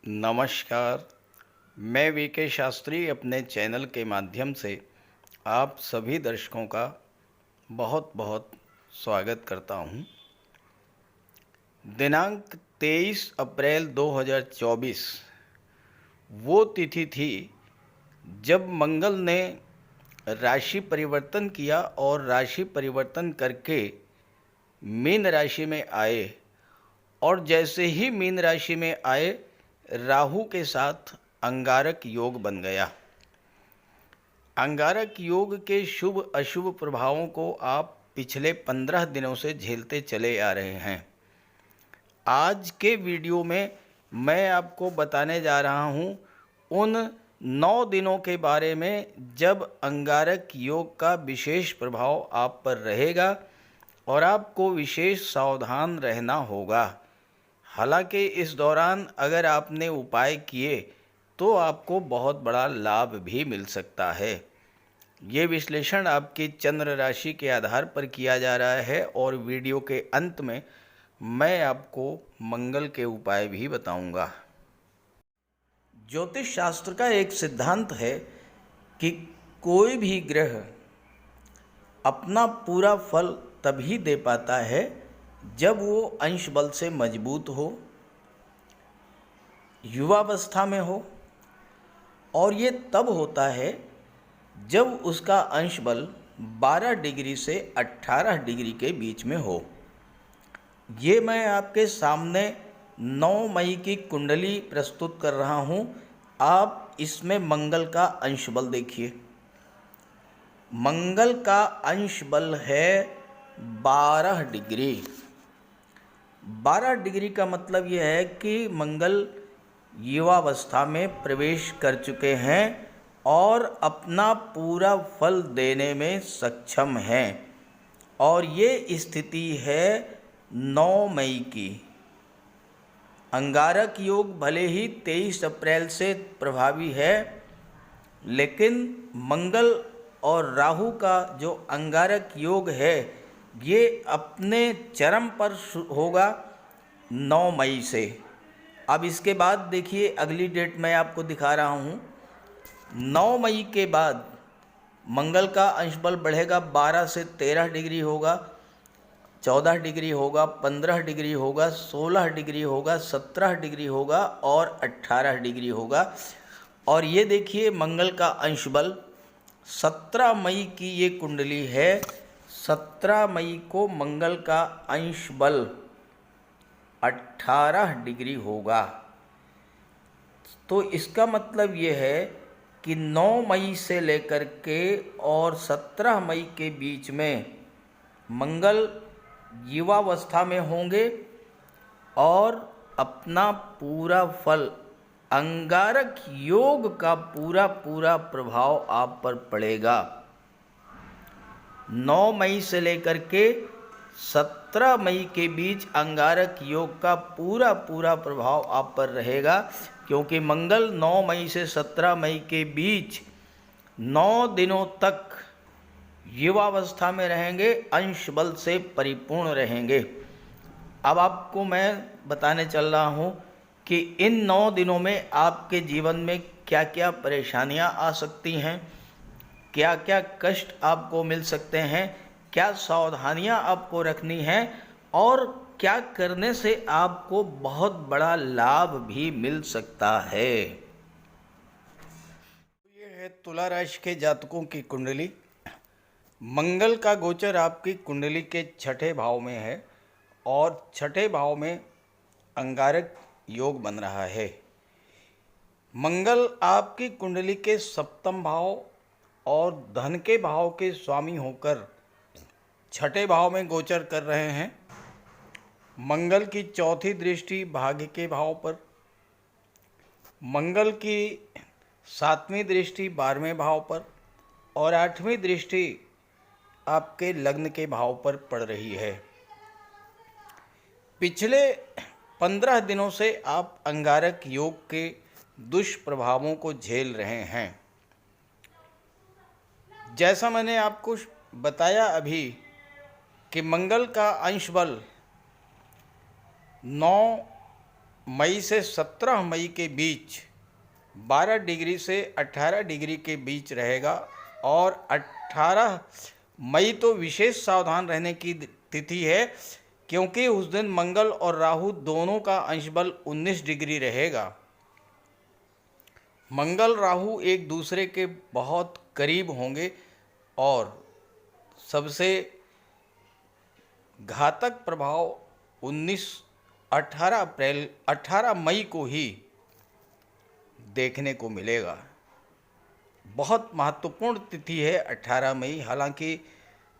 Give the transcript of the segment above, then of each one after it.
नमस्कार। मैं वीके शास्त्री अपने चैनल के माध्यम से आप सभी दर्शकों का बहुत बहुत स्वागत करता हूं। दिनांक 23 अप्रैल 2024 वो तिथि थी जब मंगल ने राशि परिवर्तन किया और राशि परिवर्तन करके मीन राशि में आए और जैसे ही मीन राशि में आए राहु के साथ अंगारक योग बन गया। अंगारक योग के शुभ अशुभ प्रभावों को आप पिछले 15 दिनों से झेलते चले आ रहे हैं। आज के वीडियो में मैं आपको बताने जा रहा हूं उन 9 दिनों के बारे में जब अंगारक योग का विशेष प्रभाव आप पर रहेगा और आपको विशेष सावधान रहना होगा। हालांकि इस दौरान अगर आपने उपाय किए तो आपको बहुत बड़ा लाभ भी मिल सकता है। ये विश्लेषण आपकी चंद्र राशि के आधार पर किया जा रहा है और वीडियो के अंत में मैं आपको मंगल के उपाय भी बताऊंगा। ज्योतिष शास्त्र का एक सिद्धांत है कि कोई भी ग्रह अपना पूरा फल तभी दे पाता है जब वो अंश बल से मजबूत हो, युवावस्था में हो, और ये तब होता है जब उसका अंश बल 12 डिग्री से 18 डिग्री के बीच में हो। ये मैं आपके सामने 9 मई की कुंडली प्रस्तुत कर रहा हूँ। आप इसमें मंगल का अंश बल देखिए। मंगल का अंश बल है 12 डिग्री। 12 डिग्री का मतलब यह है कि मंगल युवावस्था में प्रवेश कर चुके हैं और अपना पूरा फल देने में सक्षम हैं। और ये स्थिति है 9 मई की। अंगारक योग भले ही 23 अप्रैल से प्रभावी है, लेकिन मंगल और राहु का जो अंगारक योग है ये अपने चरम पर होगा 9 मई से। अब इसके बाद देखिए अगली डेट मैं आपको दिखा रहा हूँ। 9 मई के बाद मंगल का अंश बल बढ़ेगा, 12 से 13 डिग्री होगा, 14 डिग्री होगा, 15 डिग्री होगा, 16 डिग्री होगा, 17 डिग्री होगा और 18 डिग्री होगा। और ये देखिए मंगल का अंश बल 17 मई की ये कुंडली है। 17 मई को मंगल का अंश बल 18 डिग्री होगा। तो इसका मतलब ये है कि 9 मई से लेकर के और 17 मई के बीच में मंगल युवावस्था में होंगे और अपना पूरा फल अंगारक योग का पूरा प्रभाव आप पर पड़ेगा। 9 मई से लेकर के 17 मई के बीच अंगारक योग का पूरा प्रभाव आप पर रहेगा, क्योंकि मंगल 9 मई से 17 मई के बीच 9 दिनों तक युवावस्था में रहेंगे, अंश बल से परिपूर्ण रहेंगे। अब आपको मैं बताने चल रहा हूँ कि इन 9 दिनों में आपके जीवन में क्या क्या परेशानियाँ आ सकती हैं, क्या क्या कष्ट आपको मिल सकते हैं, क्या सावधानियां आपको रखनी हैं और क्या करने से आपको बहुत बड़ा लाभ भी मिल सकता है। ये है तुला राशि के जातकों की कुंडली। मंगल का गोचर आपकी कुंडली के 6ठे भाव में है और 6ठे भाव में अंगारक योग बन रहा है। मंगल आपकी कुंडली के 7वें भाव और धन के भाव के स्वामी होकर 6ठे भाव में गोचर कर रहे हैं। मंगल की 4थी दृष्टि भाग्य के भाव पर, मंगल की 7वीं दृष्टि 12वें भाव पर और 8वीं दृष्टि आपके लग्न के भाव पर पड़ रही है। पिछले 15 दिनों से आप अंगारक योग के दुष्प्रभावों को झेल रहे हैं। जैसा मैंने आपको बताया अभी कि मंगल का अंश बल 9 मई से 17 मई के बीच 12 डिग्री से 18 डिग्री के बीच रहेगा। और 18 मई तो विशेष सावधान रहने की तिथि है, क्योंकि उस दिन मंगल और राहु दोनों का अंश बल 19 डिग्री रहेगा। मंगल राहु एक दूसरे के बहुत करीब होंगे और सबसे घातक प्रभाव 18 मई को ही देखने को मिलेगा। बहुत महत्वपूर्ण तिथि है 18 मई। हालांकि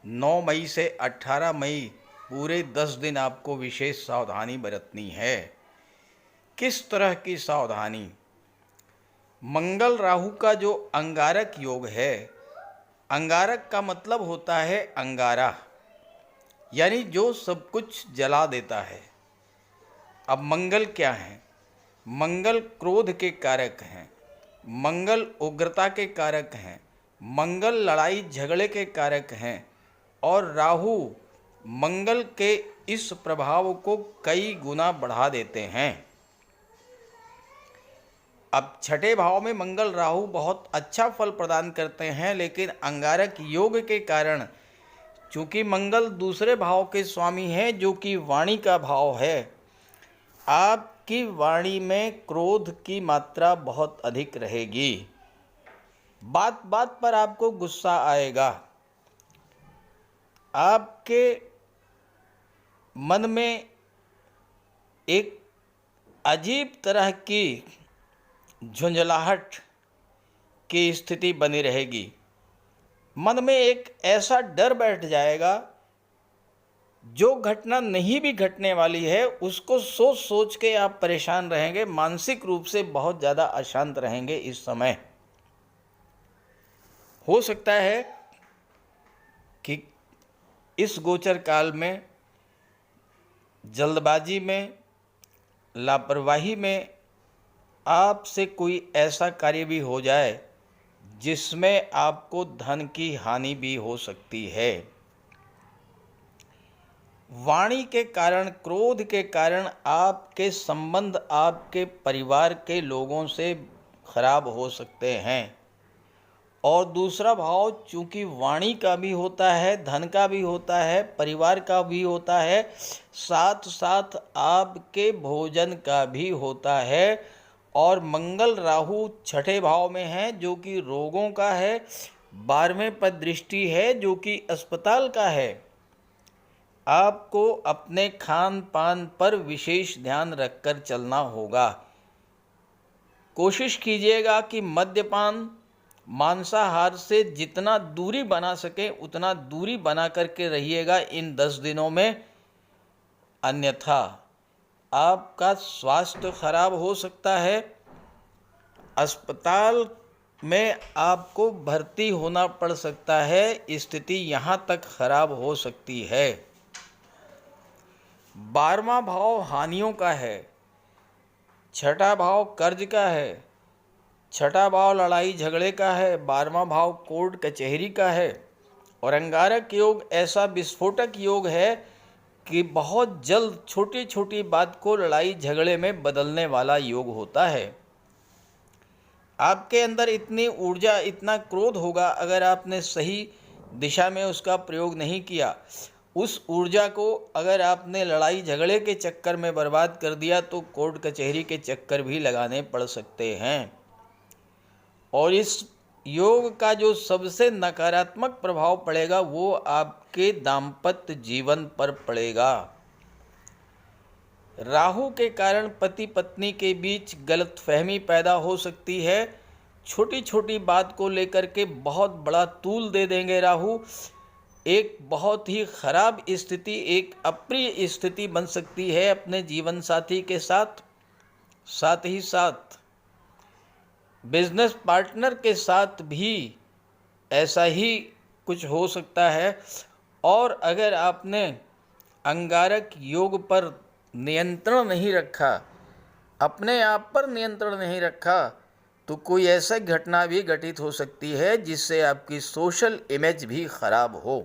9 मई से 18 मई पूरे 10 दिन आपको विशेष सावधानी बरतनी है। किस तरह की सावधानी? मंगल राहु का जो अंगारक योग है, अंगारक का मतलब होता है अंगारा, यानी जो सब कुछ जला देता है। अब मंगल क्या है? मंगल क्रोध के कारक हैं, मंगल उग्रता के कारक हैं, मंगल लड़ाई झगड़े के कारक हैं, और राहु मंगल के इस प्रभाव को कई गुना बढ़ा देते हैं। अब छठे भाव में मंगल राहु बहुत अच्छा फल प्रदान करते हैं, लेकिन अंगारक योग के कारण, चूंकि मंगल दूसरे भाव के स्वामी हैं जो कि वाणी का भाव है, आपकी वाणी में क्रोध की मात्रा बहुत अधिक रहेगी। बात बात पर आपको गुस्सा आएगा, आपके मन में एक अजीब तरह की झुंझलाहट की स्थिति बनी रहेगी। मन में एक ऐसा डर बैठ जाएगा, जो घटना नहीं भी घटने वाली है उसको सोच सोच के आप परेशान रहेंगे, मानसिक रूप से बहुत ज़्यादा अशांत रहेंगे। इस समय हो सकता है कि इस गोचर काल में जल्दबाजी में, लापरवाही में आपसे कोई ऐसा कार्य भी हो जाए जिसमें आपको धन की हानि भी हो सकती है। वाणी के कारण, क्रोध के कारण आपके संबंध आपके परिवार के लोगों से खराब हो सकते हैं। और दूसरा भाव चूंकि वाणी का भी होता है, धन का भी होता है, परिवार का भी होता है, साथ साथ आपके भोजन का भी होता है। और मंगल राहु छठे भाव में है जो कि रोगों का है, 12वें पर दृष्टि है जो कि अस्पताल का है। आपको अपने खान पान पर विशेष ध्यान रखकर चलना होगा। कोशिश कीजिएगा कि मद्यपान, मांसाहार से जितना दूरी बना सके उतना दूरी बना करके रहिएगा इन 10 दिनों में, अन्यथा आपका स्वास्थ्य खराब हो सकता है। अस्पताल में आपको भर्ती होना पड़ सकता है, स्थिति यहाँ तक खराब हो सकती है। 12वां भाव हानियों का है, छठा भाव कर्ज का है, छठा भाव लड़ाई झगड़े का है, 12वां भाव कोर्ट कचहरी का है। और अंगारक योग ऐसा विस्फोटक योग है कि बहुत जल्द छोटी छोटी बात को लड़ाई झगड़े में बदलने वाला योग होता है। आपके अंदर इतनी ऊर्जा, इतना क्रोध होगा, अगर आपने सही दिशा में उसका प्रयोग नहीं किया, उस ऊर्जा को अगर आपने लड़ाई झगड़े के चक्कर में बर्बाद कर दिया तो कोर्ट कचहरी के चक्कर भी लगाने पड़ सकते हैं। और इस योग का जो सबसे नकारात्मक प्रभाव पड़ेगा वो आपके दाम्पत्य जीवन पर पड़ेगा। राहु के कारण पति पत्नी के बीच गलतफहमी पैदा हो सकती है। छोटी छोटी बात को लेकर के बहुत बड़ा तूल दे देंगे राहु। एक बहुत ही खराब स्थिति, एक अप्रिय स्थिति बन सकती है अपने जीवन साथी के साथ। साथ ही साथ बिजनेस पार्टनर के साथ भी ऐसा ही कुछ हो सकता है। और अगर आपने अंगारक योग पर नियंत्रण नहीं रखा, अपने आप पर नियंत्रण नहीं रखा, तो कोई ऐसा घटना भी घटित हो सकती है जिससे आपकी सोशल इमेज भी खराब हो।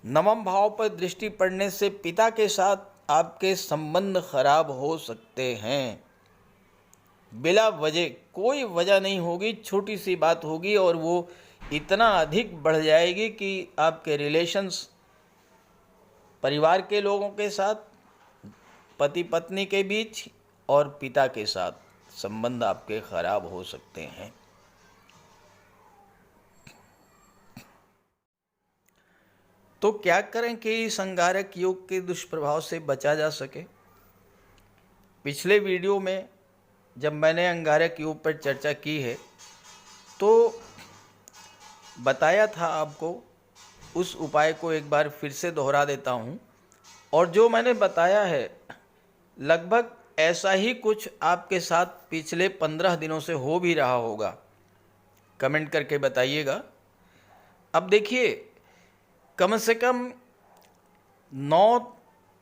9वें भाव पर दृष्टि पड़ने से पिता के साथ आपके संबंध खराब हो सकते हैं। बिला वजह, कोई वजह नहीं होगी, छोटी सी बात होगी और वो इतना अधिक बढ़ जाएगी कि आपके रिलेशंस परिवार के लोगों के साथ, पति पत्नी के बीच और पिता के साथ संबंध आपके खराब हो सकते हैं। तो क्या करें कि इस अंगारक योग के दुष्प्रभाव से बचा जा सके? पिछले वीडियो में जब मैंने अंगारक योग पर चर्चा की है तो बताया था आपको, उस उपाय को एक बार फिर से दोहरा देता हूँ। और जो मैंने बताया है लगभग ऐसा ही कुछ आपके साथ पिछले 15 दिनों से हो भी रहा होगा। कमेंट करके बताइएगा। अब देखिए, कम से कम 9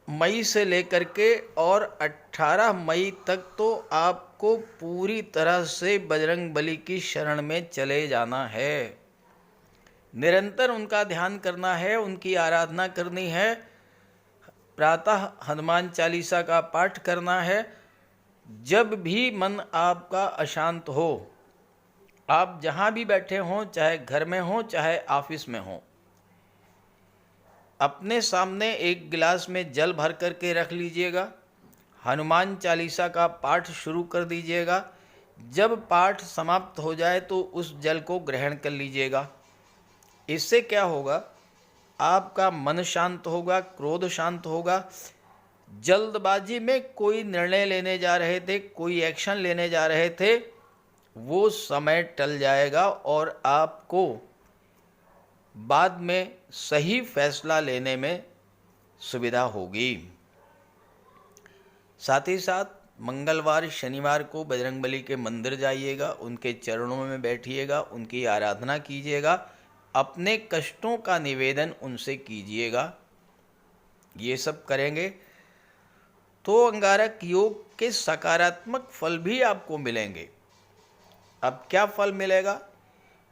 मई से लेकर के और 18 मई तक तो आपको पूरी तरह से बजरंग बली की शरण में चले जाना है। निरंतर उनका ध्यान करना है, उनकी आराधना करनी है, प्रातः हनुमान चालीसा का पाठ करना है। जब भी मन आपका अशांत हो, आप जहाँ भी बैठे हों, चाहे घर में हों चाहे ऑफिस में हों, अपने सामने एक गिलास में जल भर करके रख लीजिएगा, हनुमान चालीसा का पाठ शुरू कर दीजिएगा। जब पाठ समाप्त हो जाए तो उस जल को ग्रहण कर लीजिएगा। इससे क्या होगा, आपका मन शांत होगा, क्रोध शांत होगा। जल्दबाजी में कोई निर्णय लेने जा रहे थे, कोई एक्शन लेने जा रहे थे, वो समय टल जाएगा और आपको बाद में सही फैसला लेने में सुविधा होगी। साथ ही साथ मंगलवार शनिवार को बजरंगबली के मंदिर जाइएगा, उनके चरणों में बैठिएगा, उनकी आराधना कीजिएगा, अपने कष्टों का निवेदन उनसे कीजिएगा। ये सब करेंगे तो अंगारक योग के सकारात्मक फल भी आपको मिलेंगे। अब क्या फल मिलेगा?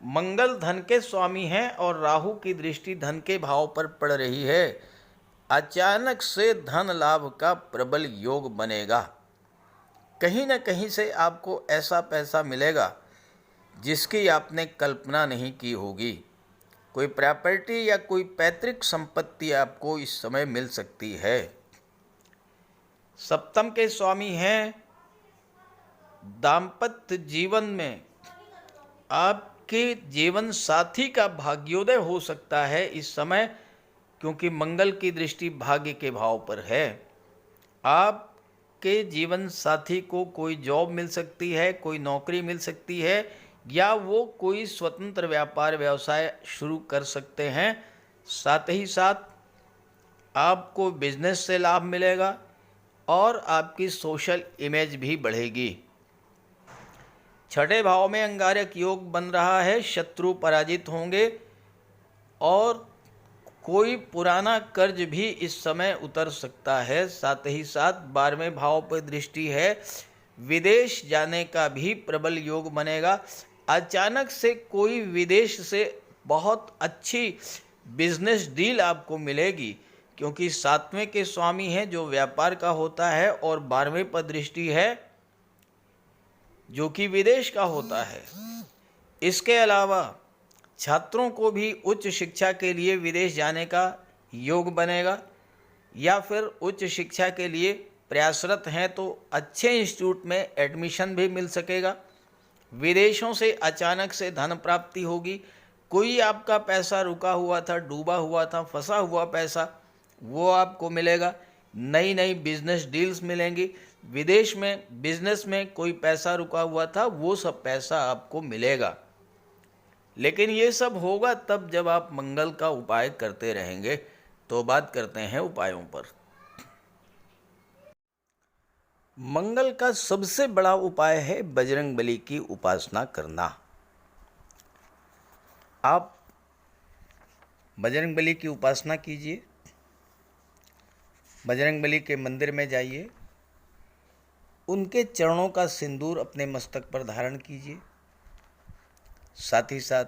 मंगल धन के स्वामी हैं और राहु की दृष्टि धन के भाव पर पड़ रही है। अचानक से धन लाभ का प्रबल योग बनेगा। कहीं न कहीं से आपको ऐसा पैसा मिलेगा जिसकी आपने कल्पना नहीं की होगी। कोई प्रॉपर्टी या कोई पैतृक संपत्ति आपको इस समय मिल सकती है। सप्तम के स्वामी हैं। दाम्पत्य जीवन में आपके जीवन साथी का भाग्योदय हो सकता है इस समय, क्योंकि मंगल की दृष्टि भाग्य के भाव पर है। आपके जीवन साथी को कोई जॉब मिल सकती है, कोई नौकरी मिल सकती है, या वो कोई स्वतंत्र व्यापार व्यवसाय शुरू कर सकते हैं। साथ ही साथ आपको बिजनेस से लाभ मिलेगा और आपकी सोशल इमेज भी बढ़ेगी। छठे भाव में अंगारक योग बन रहा है, शत्रु पराजित होंगे और कोई पुराना कर्ज भी इस समय उतर सकता है। साथ ही साथ 12वें भाव पर दृष्टि है, विदेश जाने का भी प्रबल योग बनेगा। अचानक से कोई विदेश से बहुत अच्छी बिजनेस डील आपको मिलेगी, क्योंकि 7वें के स्वामी हैं जो व्यापार का होता है और 12वें पर दृष्टि है जो कि विदेश का होता है। इसके अलावा छात्रों को भी उच्च शिक्षा के लिए विदेश जाने का योग बनेगा, या फिर उच्च शिक्षा के लिए प्रयासरत हैं तो अच्छे इंस्टीट्यूट में एडमिशन भी मिल सकेगा। विदेशों से अचानक से धन प्राप्ति होगी। कोई आपका पैसा रुका हुआ था, डूबा हुआ था, फंसा हुआ पैसा, वो आपको मिलेगा। नई नई बिजनेस डील्स मिलेंगी। विदेश में बिजनेस में कोई पैसा रुका हुआ था, वो सब पैसा आपको मिलेगा। लेकिन ये सब होगा तब जब आप मंगल का उपाय करते रहेंगे। तो बात करते हैं उपायों पर। मंगल का सबसे बड़ा उपाय है बजरंग बली की उपासना करना। आप बजरंग बली की उपासना कीजिए, बजरंग बली के मंदिर में जाइए, उनके चरणों का सिंदूर अपने मस्तक पर धारण कीजिए। साथ ही साथ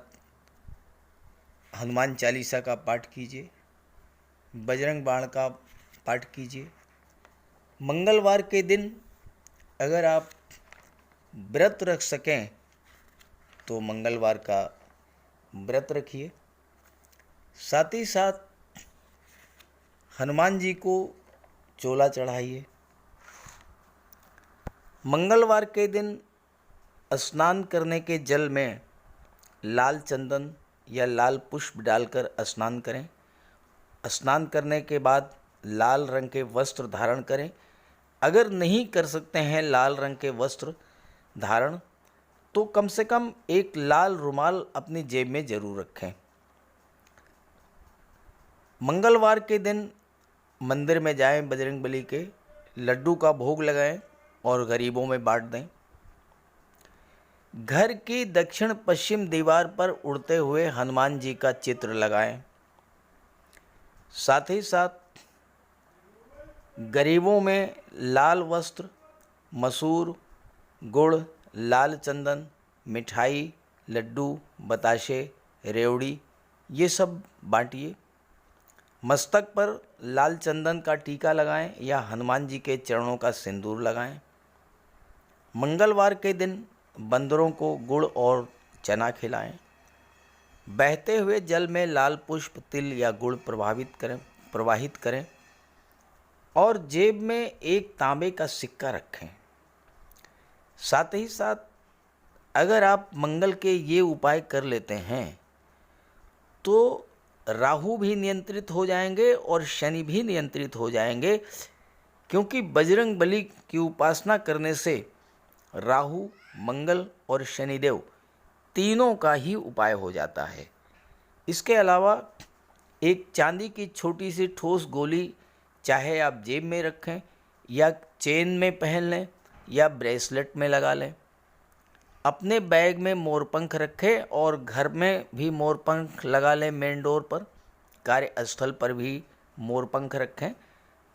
हनुमान चालीसा का पाठ कीजिए, बजरंग बाण का पाठ कीजिए। मंगलवार के दिन अगर आप व्रत रख सकें तो मंगलवार का व्रत रखिए। साथ ही साथ हनुमान जी को चोला चढ़ाइए। मंगलवार के दिन स्नान करने के जल में लाल चंदन या लाल पुष्प डालकर स्नान करें। स्नान करने के बाद लाल रंग के वस्त्र धारण करें। अगर नहीं कर सकते हैं लाल रंग के वस्त्र धारण, तो कम से कम एक लाल रुमाल अपनी जेब में जरूर रखें। मंगलवार के दिन मंदिर में जाएं, बजरंगबली के लड्डू का भोग लगाएं और गरीबों में बांट दें। घर की दक्षिण पश्चिम दीवार पर उड़ते हुए हनुमान जी का चित्र लगाएं। साथ ही साथ गरीबों में लाल वस्त्र, मसूर, गुड़, लाल चंदन, मिठाई, लड्डू, बताशे, रेवड़ी ये सब बांटिए। मस्तक पर लाल चंदन का टीका लगाएं या हनुमान जी के चरणों का सिंदूर लगाएं। मंगलवार के दिन बंदरों को गुड़ और चना खिलाएं। बहते हुए जल में लाल पुष्प, तिल या गुड़ प्रवाहित करें और जेब में एक तांबे का सिक्का रखें। साथ ही साथ अगर आप मंगल के ये उपाय कर लेते हैं तो राहु भी नियंत्रित हो जाएंगे और शनि भी नियंत्रित हो जाएंगे, क्योंकि बजरंग बली की उपासना करने से राहु, मंगल और शनिदेव तीनों का ही उपाय हो जाता है। इसके अलावा एक चांदी की छोटी सी ठोस गोली चाहे आप जेब में रखें या चेन में पहन लें या ब्रेसलेट में लगा लें। अपने बैग में मोरपंख रखें और घर में भी मोरपंख लगा लें। मेन डोर पर, कार्यस्थल पर भी मोरपंख रखें,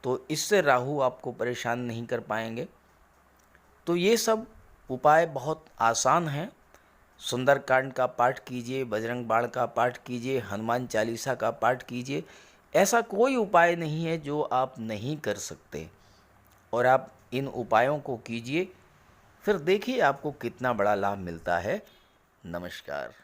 तो इससे राहु आपको परेशान नहीं कर पाएंगे। तो ये सब उपाय बहुत आसान हैं। सुंदरकांड का पाठ कीजिए, बजरंग बाण का पाठ कीजिए, हनुमान चालीसा का पाठ कीजिए। ऐसा कोई उपाय नहीं है जो आप नहीं कर सकते, और आप इन उपायों को कीजिए, फिर देखिए आपको कितना बड़ा लाभ मिलता है। नमस्कार।